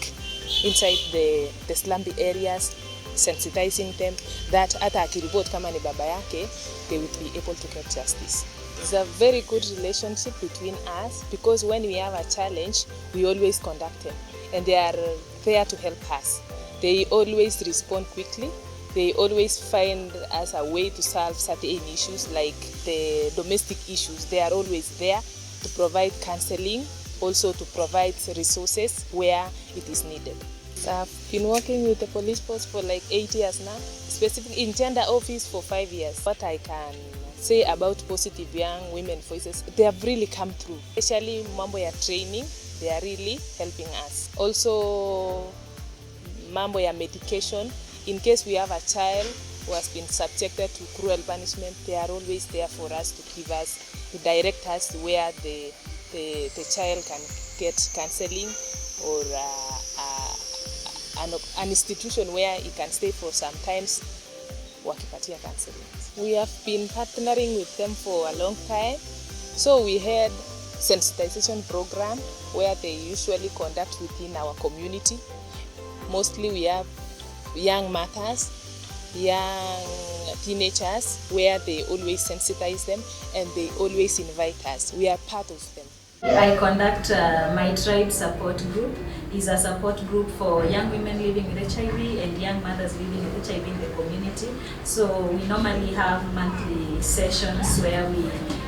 R: inside the slumby areas, sensitizing them that hata akiripoti kama ni baba yake, they will be able to get justice. It's a very good relationship between us, because when we have a challenge, we always contact them and they are there to help us. They always respond quickly. They always find us a way to solve certain issues like the domestic issues. They are always there to provide counseling, also to provide resources where it is needed. So I've been working with the police force for like 8 years now, specifically in gender office for 5 years. What I can say about Positive Young Women Voices, they have really come through. Especially mambo ya training, they are really helping us. Also mambo ya medication. In case we have a child who has been subjected to cruel punishment, they are always there for us to give us, to direct us to where the child can get counseling or an institution where he can stay for some times wakipatia counseling. We have been partnering with them for a long time. So we had sensitization program where they usually conduct within our community. Mostly we have young mothers, young teenagers, where they always sensitize them and they always invite us. We are part of them.
S: I conduct My Tribe Support Group. It's a support group for young women living with HIV and young mothers living with HIV in the community. So we normally have monthly sessions where we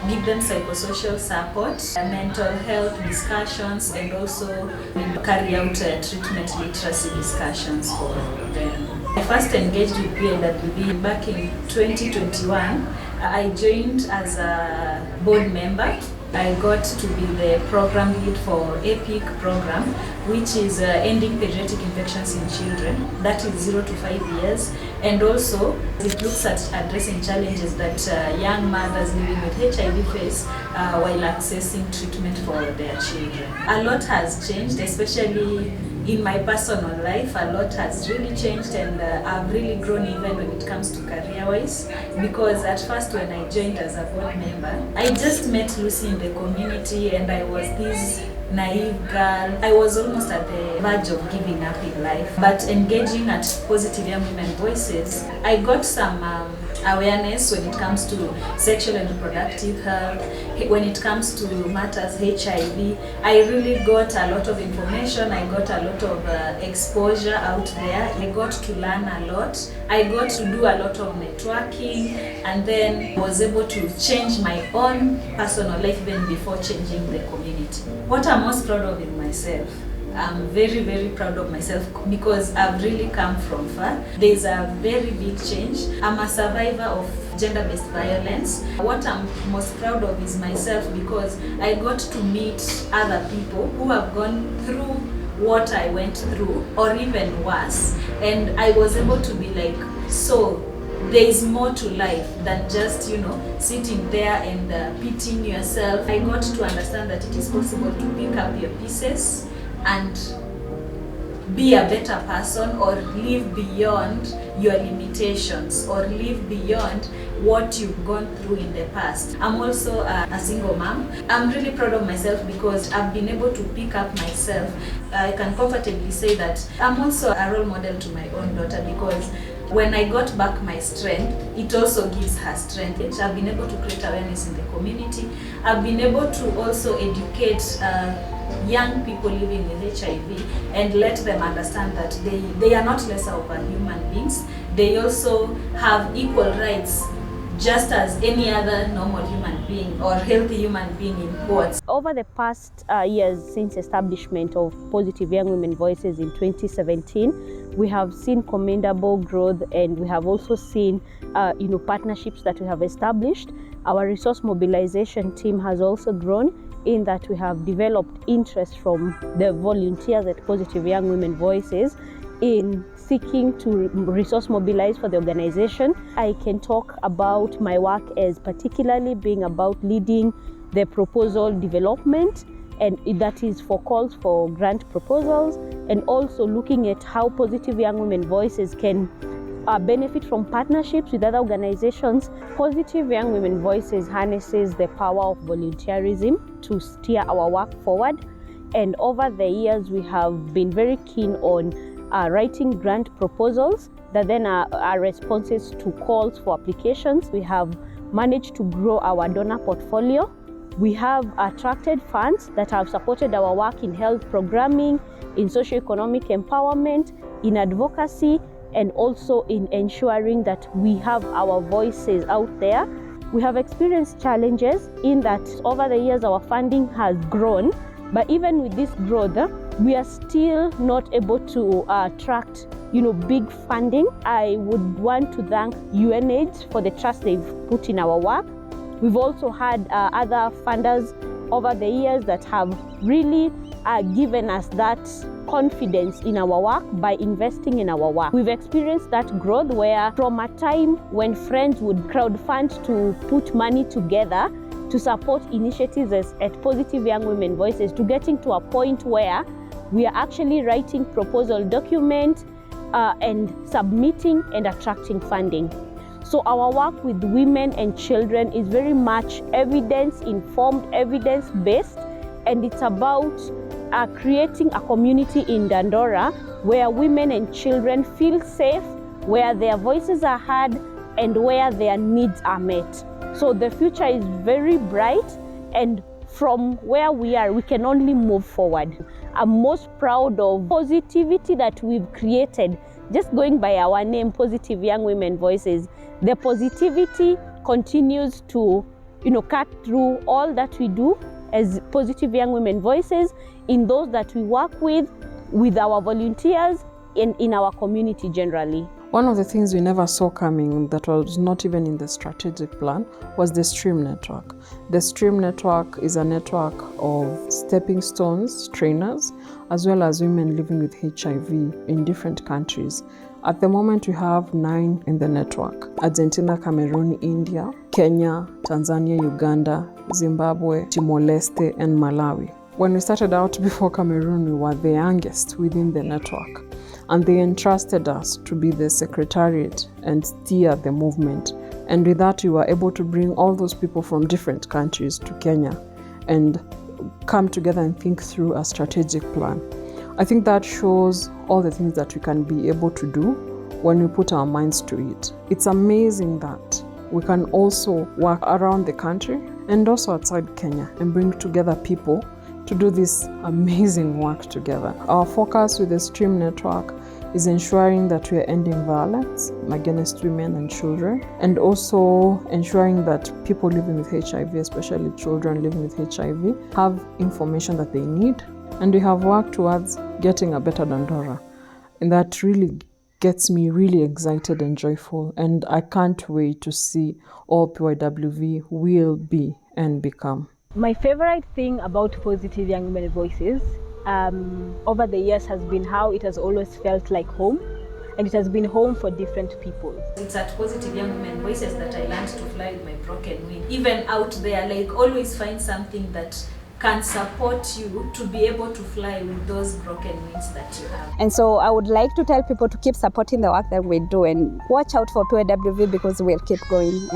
S: give them psychosocial support, mental health discussions, and also we carry out treatment literacy discussions for them. I first engaged with PYWV back in 2021. I joined as a board member. I got to be the program lead for EPIC program, which is ending pediatric infections in children. That is 0 to 5 years. And also, it looks at addressing challenges that young mothers living with HIV face while accessing treatment for their children. A lot has changed, especially in my personal life. A lot has really changed, and I've really grown even when it comes to career-wise, because at first when I joined as a board member, I just met Lucy in the community and I was this naive girl. I was almost at the verge of giving up in life, but engaging at Positive Young Women Voices, I got some awareness when it comes to sexual and reproductive health, when it comes to matters HIV. I really got a lot of information, I got a lot of exposure out there, I got to learn a lot, I got to do a lot of networking, and then was able to change my own personal life even before changing the community. What I'm most proud of in myself, I'm very, very proud of myself because I've really come from far. There's a very big change. I'm a survivor of gender-based violence. What I'm most proud of is myself because I got to meet other people who have gone through what I went through or even worse. And I was able to be like, so there is more to life than just, sitting there and pitying yourself. I got to understand that it is possible to pick up your pieces and be a better person or live beyond your limitations or live beyond what you've gone through in the past. I'm also a single mom. I'm really proud of myself because I've been able to pick up myself. I can comfortably say that I'm also a role model to my own daughter because when I got back my strength, it also gives her strength. I've been able to create awareness in the community. I've been able to also educate young people living with HIV and let them understand that they are not lesser of human beings. They also have equal rights just as any other normal human being or healthy human being in quotes.
N: Over the past years since establishment of Positive Young Women Voices in 2017, we have seen commendable growth, and we have also seen partnerships that we have established. Our resource mobilization team has also grown in that we have developed interest from the volunteers at Positive Young Women Voices in seeking to resource mobilize for the organization. I can talk about my work as particularly being about leading the proposal development, and that is for calls for grant proposals, and also looking at how Positive Young Women Voices can benefit from partnerships with other organizations. Positive Young Women Voices harnesses the power of volunteerism to steer our work forward, and over the years we have been very keen on writing grant proposals that then are responses to calls for applications. We have managed to grow our donor portfolio. We have attracted funds that have supported our work in health programming, in socioeconomic empowerment, in advocacy, and also in ensuring that we have our voices out there. We have experienced challenges in that over the years our funding has grown, but even with this growth, we are still not able to attract big funding. I would want to thank UNAIDS for the trust they've put in our work. We've also had other funders over the years that have really given us that confidence in our work by investing in our work. We've experienced that growth where from a time when friends would crowdfund to put money together to support initiatives at Positive Young Women Voices, to getting to a point where we are actually writing proposal documents and submitting and attracting funding. So our work with women and children is very much evidence-informed, evidence-based, and it's about creating a community in Dandora where women and children feel safe, where their voices are heard, and where their needs are met. So the future is very bright, and from where we are, we can only move forward. I'm most proud of positivity that we've created. Just going by our name, Positive Young Women Voices, the positivity continues to cut through all that we do as Positive Young Women Voices, in those that we work with our volunteers, and in our community generally.
B: One of the things we never saw coming, that was not even in the strategic plan, was the STREAM network. The STREAM network is a network of stepping stones, trainers, as well as women living with HIV in different countries. At the moment, we have 9 in the network: Argentina, Cameroon, India, Kenya, Tanzania, Uganda, Zimbabwe, Timor-Leste, and Malawi. When we started out before Cameroon, we were the youngest within the network, and they entrusted us to be the secretariat and steer the movement. And with that, we were able to bring all those people from different countries to Kenya and come together and think through a strategic plan. I think that shows all the things that we can be able to do when we put our minds to it. It's amazing that we can also work around the country and also outside Kenya and bring together people to do this amazing work together. Our focus with the STREAM network is ensuring that we are ending violence against women and children, and also ensuring that people living with HIV, especially children living with HIV, have information that they need. And we have worked towards getting a better Dandora. And that really gets me really excited and joyful. And I can't wait to see all PYWV will be and become.
N: My favorite thing about Positive Young Women Voices over the years has been how it has always felt like home, and it has been home for different people.
S: It's at Positive Young Women Voices that I learned to fly with my broken wing. Even out there, always find something that can support you to be able to fly with those broken wings that you have.
H: And so I would like to tell people to keep supporting the work that we do and watch out for PYWV because we'll keep going.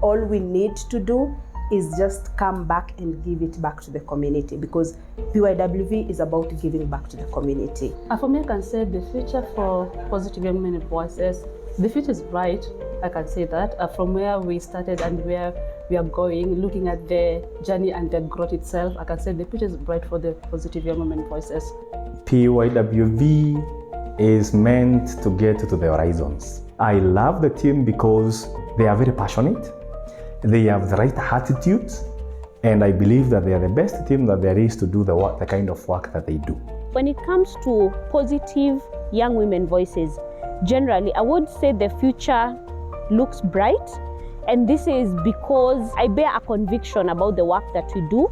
G: All we need to do is just come back and give it back to the community, because PYWV is about giving back to the community.
P: For me, I can say the future for Positive Young Women Voices, the future is bright. I can say that from where we started and where we are going, looking at the journey and the growth itself, I can say the future is bright for the Positive Young Women Voices.
D: PYWV is meant to get to the horizons. I love the team because They are very passionate, they have the right attitudes, and I believe that they are the best team that there is to do the kind of work that they do.
N: When it comes to positive young women voices, generally, I would say the future looks bright. And this is because I bear a conviction about the work that we do,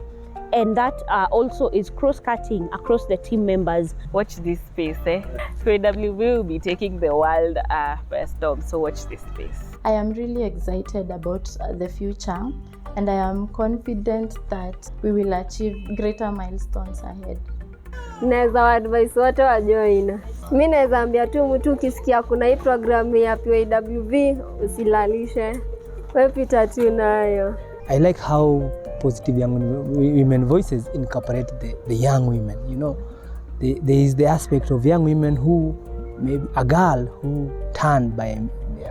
N: and that also is cross-cutting across the team members.
J: Watch this space, PYWV will be taking the world by storm, so watch this space.
O: I am really excited about the future, and I am confident that we will achieve greater milestones ahead.
L: Naweza advise wote wa join. Mimi naweza ambia tu mtu ukisikia kuna hii programu ya PYWV usilalishe. Wewe pita tu nayo.
Q: I like how positive young women voices incorporate the young women. You know, there is the aspect of young women who, maybe a girl who turned by,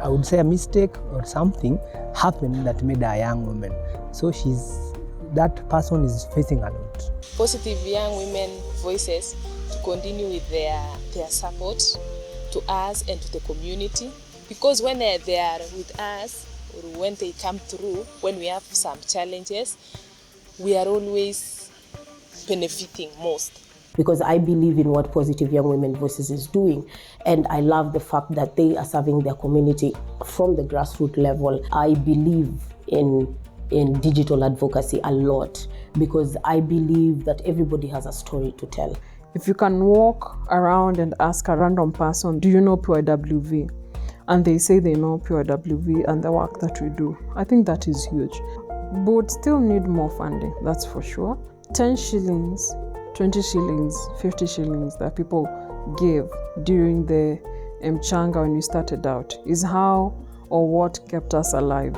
Q: I would say, a mistake or something happened that made her a young woman. So that person is facing a lot.
R: Positive young women voices to continue with their support to us and to the community, because when they are with us, or when they come through, when we have some challenges, we are always benefiting most.
I: Because I believe in what Positive Young Women Voices is doing, and I love the fact that they are serving their community from the grassroots level. I believe in digital advocacy a lot, because I believe that everybody has a story to tell.
B: If you can walk around and ask a random person, do you know PYWV? And they say they know PYWV and the work that we do, I think that is huge. But still need more funding, that's for sure. 10 shillings, 20 shillings, 50 shillings that people gave during the mchanga when we started out is how or what kept us alive.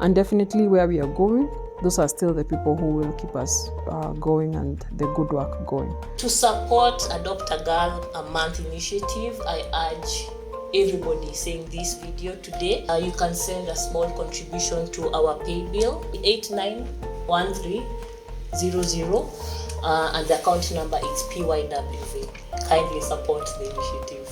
B: And definitely where we are going, those are still the people who will keep us going and the good work going.
C: To support Adopt a Girl a Month initiative, I urge everybody seeing this video today, you can send a small contribution to our pay bill 891300, and the account number is PYWV. Kindly support the initiative.